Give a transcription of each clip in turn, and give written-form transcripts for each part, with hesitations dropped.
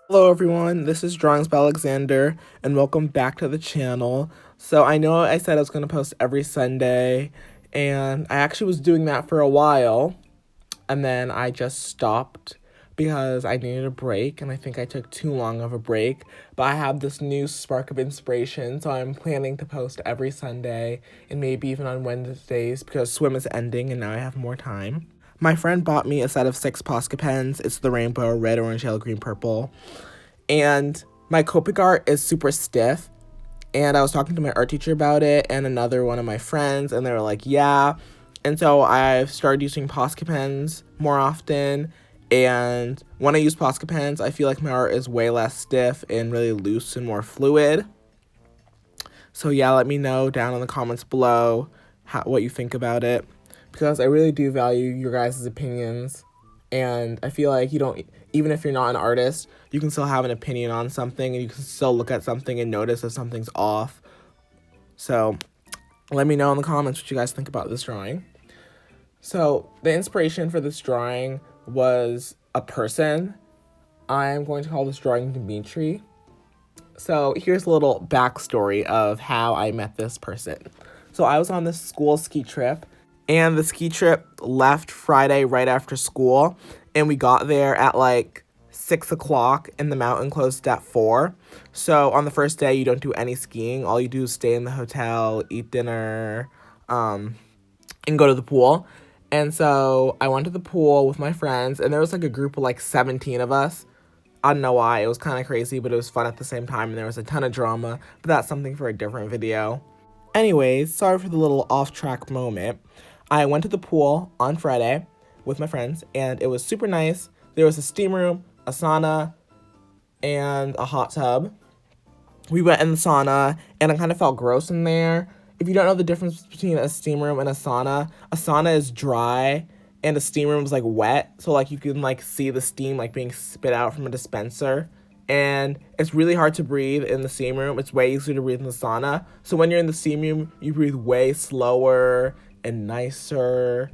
Hello everyone, this is Drawings by Alexander, and welcome back to the channel. So I know I said I was going to post every Sunday, and I actually was doing that for a while, and then I just stopped because I needed a break, and I think I took too long of a break. But I have this new spark of inspiration, so I'm planning to post every Sunday, and maybe even on Wednesdays, because swim is ending and now I have more time. My friend bought me a set of 6 Posca pens. It's the rainbow, red, orange, yellow, green, purple. And my Copic art is super stiff. And I was talking to my art teacher about it and another one of my friends, and they were like, yeah. And so I've started using Posca pens more often. And when I use Posca pens, I feel like my art is way less stiff and really loose and more fluid. So yeah, let me know down in the comments below what you think about it, because I really do value your guys' opinions. And I feel like you don't, even if you're not an artist, you can still have an opinion on something, and you can still look at something and notice if something's off. So let me know in the comments what you guys think about this drawing. So the inspiration for this drawing was a person. I'm going to call this drawing Dimitri. So here's a little backstory of how I met this person. So I was on this school ski trip, and the ski trip left Friday right after school, and we got there at like 6 o'clock, and the mountain closed at 4. So on the first day, you don't do any skiing. All you do is stay in the hotel, eat dinner, and go to the pool. And so I went to the pool with my friends, and there was like a group of like 17 of us. I don't know why. It was kind of crazy, but it was fun at the same time, and there was a ton of drama, but that's something for a different video. Anyways, sorry for the little off-track moment. I went to the pool on Friday with my friends, and it was super nice. There was a steam room, a sauna, and a hot tub. We went in the sauna, and it kind of felt gross in there. If you don't know the difference between a steam room and a sauna is dry, and a steam room is like wet, so like you can like see the steam like being spit out from a dispenser. And it's really hard to breathe in the steam room. It's way easier to breathe in the sauna. So when you're in the steam room, you breathe way slower and nicer.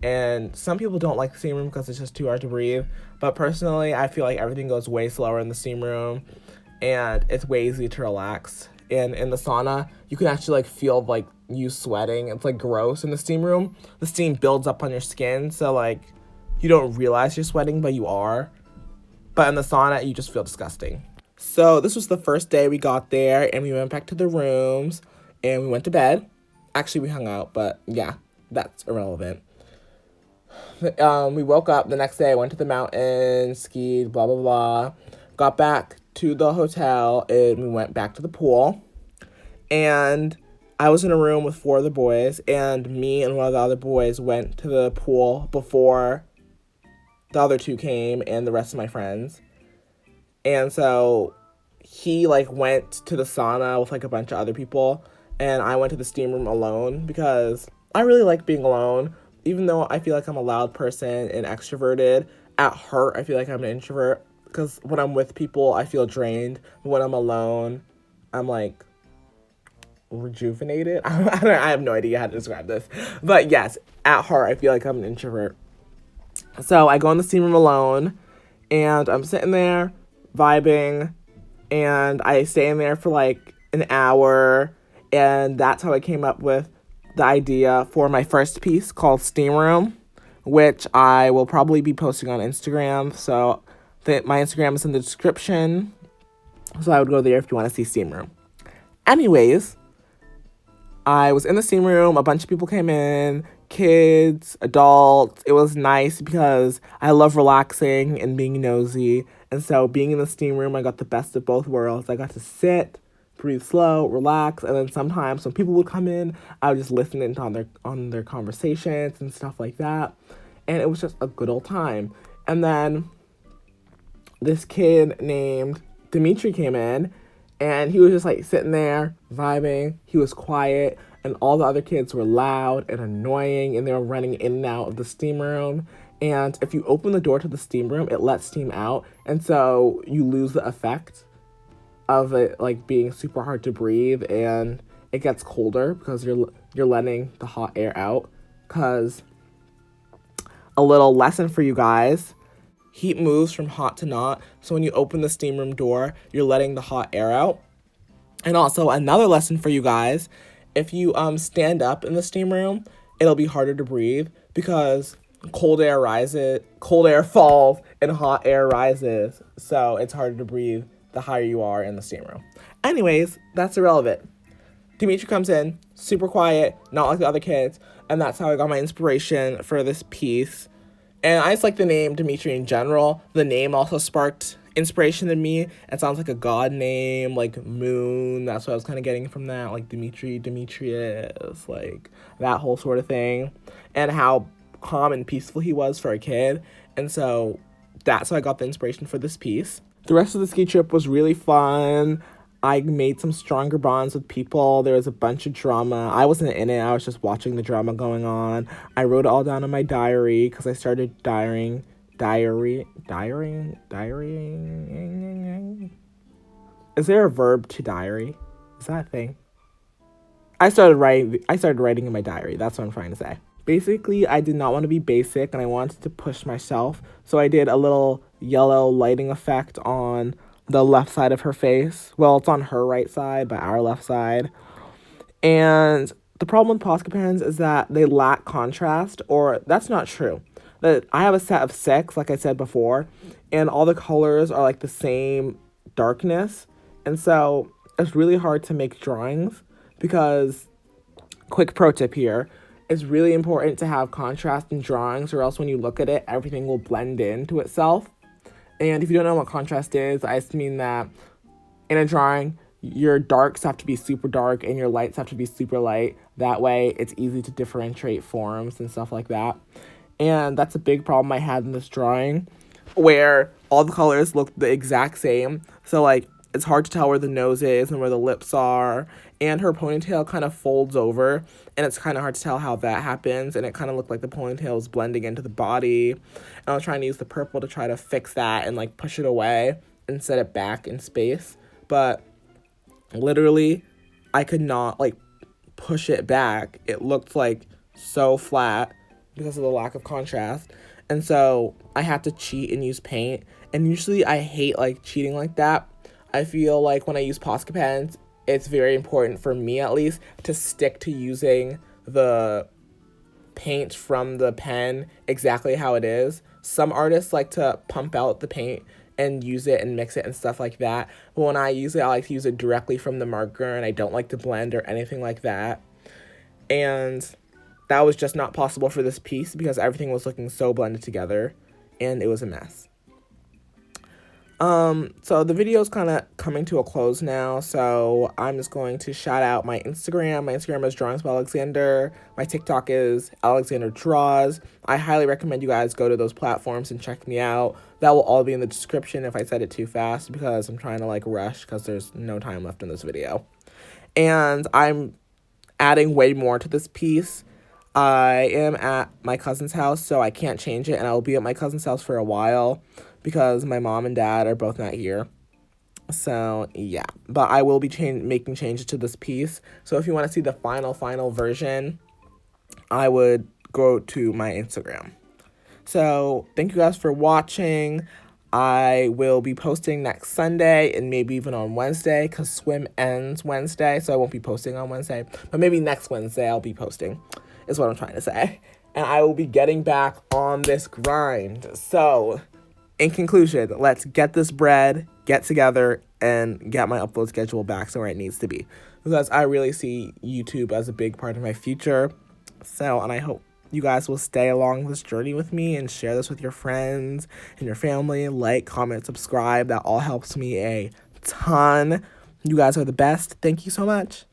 And some people don't like the steam room because it's just too hard to breathe. But personally, I feel like everything goes way slower in the steam room, and it's way easier to relax. And in the sauna, you can actually like feel like you sweating. It's like gross. In the steam room, the steam builds up on your skin, so like you don't realize you're sweating, but you are. But in the sauna, you just feel disgusting. So this was the first day we got there, and we went back to the rooms, and we went to bed. Actually, we hung out, but yeah, that's irrelevant. We woke up the next day, went to the mountain, skied, blah, blah, blah. Got back to the hotel, and we went back to the pool. And I was in a room with 4 other boys, and me and one of the other boys went to the pool before the other 2 came and the rest of my friends. And so he like went to the sauna with like a bunch of other people, and I went to the steam room alone because I really like being alone. Even though I feel like I'm a loud person and extroverted, at heart I feel like I'm an introvert, because when I'm with people I feel drained, but when I'm alone I'm like rejuvenated. I have no idea how to describe this, but yes, at heart I feel like I'm an introvert. So I go in the steam room alone, and I'm sitting there vibing, and I stay in there for like an hour, and that's how I came up with the idea for my first piece called Steam Room, which I will probably be posting on Instagram. So my Instagram is in the description, so I would go there if you want to see Steam Room. Anyways, I was in the steam room, a bunch of people came in, kids, adults. It was nice because I love relaxing and being nosy. And so being in the steam room, I got the best of both worlds. I got to sit, breathe slow, relax, and then sometimes when people would come in, I would just listen in on their conversations and stuff like that. And it was just a good old time. And then this kid named Dimitri came in, and he was just like sitting there vibing. He was quiet, and all the other kids were loud and annoying, and they were running in and out of the steam room. And if you open the door to the steam room, it lets steam out, and so you lose the effect of it like being super hard to breathe, and it gets colder because you're letting the hot air out. Cause a little lesson for you guys: heat moves from hot to not. So when you open the steam room door, you're letting the hot air out. And also another lesson for you guys, if you stand up in the steam room, it'll be harder to breathe because cold air falls and hot air rises. So it's harder to breathe the higher you are in the steam room. Anyways, that's irrelevant. Dimitri comes in, super quiet, not like the other kids, and that's how I got my inspiration for this piece. And I just like the name Dimitri in general. The name also sparked inspiration in me. It sounds like a god name, like moon. That's what I was kind of getting from that, like Dimitri, Demetrius, like that whole sort of thing. And how calm and peaceful he was for a kid. And so that's how I got the inspiration for this piece. The rest of the ski trip was really fun. I made some stronger bonds with people. There was a bunch of drama. I wasn't in it. I was just watching the drama going on. I wrote it all down in my diary because I started diarying. Is there a verb to diary? Is that a thing? I started writing in my diary. That's what I'm trying to say. Basically, I did not want to be basic and I wanted to push myself. So I did a little yellow lighting effect on the left side of her face. Well, it's on her right side, but our left side. And the problem with Posca pens is that they lack contrast, or that's not true. That I have a set of 6, like I said before, and all the colors are like the same darkness. And so it's really hard to make drawings because, quick pro tip here, it's really important to have contrast in drawings, or else when you look at it, everything will blend into itself. And if you don't know what contrast is, I just mean that in a drawing, your darks have to be super dark and your lights have to be super light. That way, it's easy to differentiate forms and stuff like that. And that's a big problem I had in this drawing, where all the colors look the exact same. So, like, it's hard to tell where the nose is and where the lips are. And her ponytail kind of folds over, and it's kind of hard to tell how that happens. And it kind of looked like the ponytail is blending into the body. And I was trying to use the purple to try to fix that and, like, push it away and set it back in space. But literally, I could not, like, push it back. It looked, like, so flat because of the lack of contrast. And so I had to cheat and use paint. And usually I hate, like, cheating like that. I feel like when I use Posca pens, it's very important for me, at least, to stick to using the paint from the pen exactly how it is. Some artists like to pump out the paint and use it and mix it and stuff like that. But when I use it, I like to use it directly from the marker, and I don't like to blend or anything like that. And that was just not possible for this piece because everything was looking so blended together, and it was a mess. So the video is kind of coming to a close now, so I'm just going to shout out my Instagram. My Instagram is Drawings by Alexander. My TikTok is Alexander Draws. I highly recommend you guys go to those platforms and check me out. That will all be in the description if I said it too fast because I'm trying to, like, rush because there's no time left in this video. And I'm adding way more to this piece. I am at my cousin's house, so I can't change it, and I'll be at my cousin's house for a while because my mom and dad are both not here. So, yeah. But I will be making changes to this piece. So if you want to see the final version, I would go to my Instagram. So, thank you guys for watching. I will be posting next Sunday and maybe even on Wednesday because swim ends Wednesday, so I won't be posting on Wednesday. But maybe next Wednesday I'll be posting, is what I'm trying to say. And I will be getting back on this grind. So, in conclusion, let's get this bread, get together, and get my upload schedule back to where it needs to be. Because I really see YouTube as a big part of my future. So, and I hope you guys will stay along this journey with me and share this with your friends and your family. Like, comment, subscribe. That all helps me a ton. You guys are the best. Thank you so much.